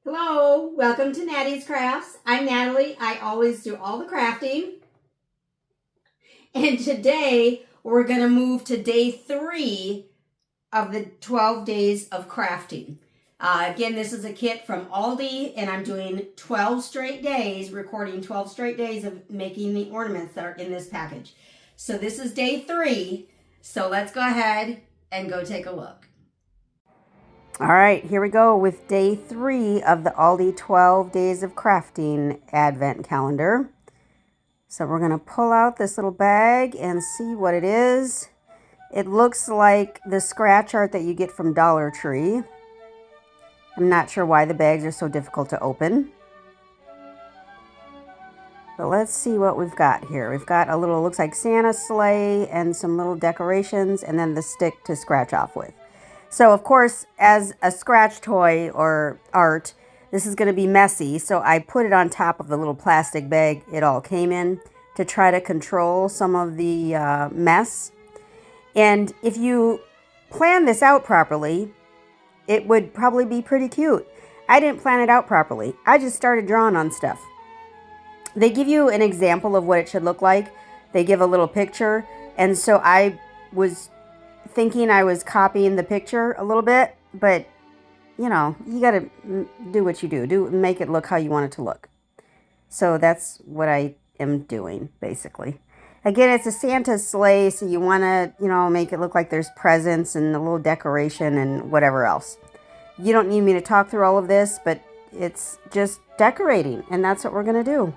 Hello, welcome to Natty's Crafts. I'm Natalie. I always do all the crafting. And today we're going to move to day 3 of the 12 days of crafting. Again, this is a kit from Aldi, and I'm doing 12 straight days, recording 12 straight days of making the ornaments that are in this package. So this is day 3. So let's go ahead and go take a look. All right, here we go with day 3 of the Aldi 12 Days of Crafting Advent Calendar. So we're going to pull out this little bag and see what it is. It looks like the scratch art that you get from Dollar Tree. I'm not sure why the bags are so difficult to open. But let's see what we've got here. We've got a little, looks like Santa sleigh and some little decorations and then the stick to scratch off with. So, of course, as a scratch toy or art, this is going to be messy. So I put it on top of the little plastic bag it all came in to try to control some of the mess. And if you plan this out properly, it would probably be pretty cute. I didn't plan it out properly. I just started drawing on stuff. They give you an example of what it should look like. They give a little picture. And so I was thinking I was copying the picture a little bit, but you know, you got to do what you do. Make it look how you want it to look. So that's what I am doing, basically. Again, it's a Santa sleigh, so you want to, you know, make it look like there's presents and a little decoration and whatever else. You don't need me to talk through all of this, but it's just decorating, and that's what we're going to do.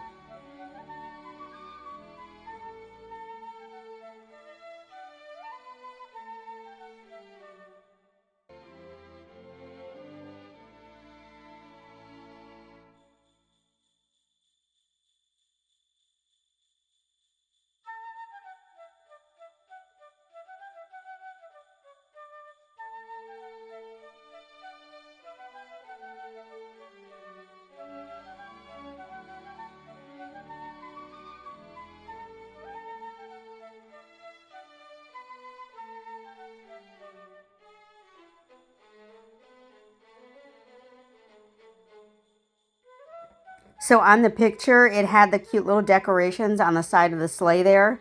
So on the picture, it had the cute little decorations on the side of the sleigh there.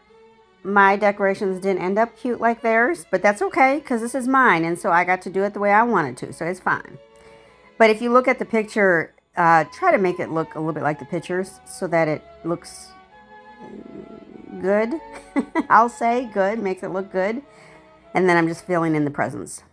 My decorations didn't end up cute like theirs, but that's okay because this is mine, and so I got to do it the way I wanted to, so it's fine. But if you look at the picture, try to make it look a little bit like the pictures so that it looks good. I'll say good, makes it look good. And then I'm just filling in the presents.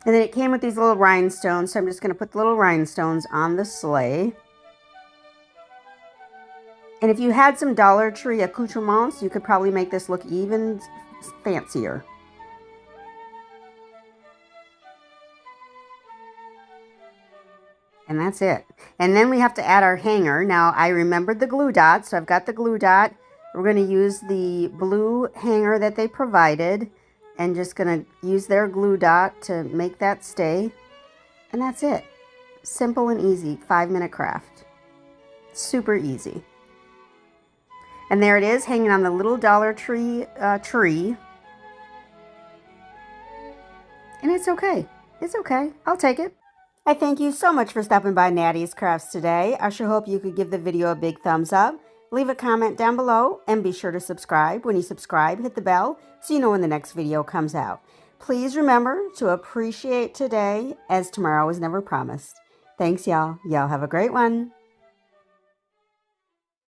And then it came with these little rhinestones, so I'm just going to put the little rhinestones on the sleigh. And if you had some Dollar Tree accoutrements, you could probably make this look even fancier. And that's it. And then we have to add our hanger. Now, I remembered the glue dot, so I've got the glue dot. We're going to use the blue hanger that they provided and just going to use their glue dot to make that stay. And that's it. Simple and easy, 5-minute craft. Super easy. And there it is, hanging on the little Dollar Tree tree. And it's okay. It's okay. I'll take it. I thank you so much for stopping by Natty's Crafts today. I sure hope you could give the video a big thumbs up. Leave a comment down below and be sure to subscribe. When you subscribe, hit the bell so you know when the next video comes out. Please remember to appreciate today as tomorrow is never promised. Thanks, y'all. Y'all have a great one.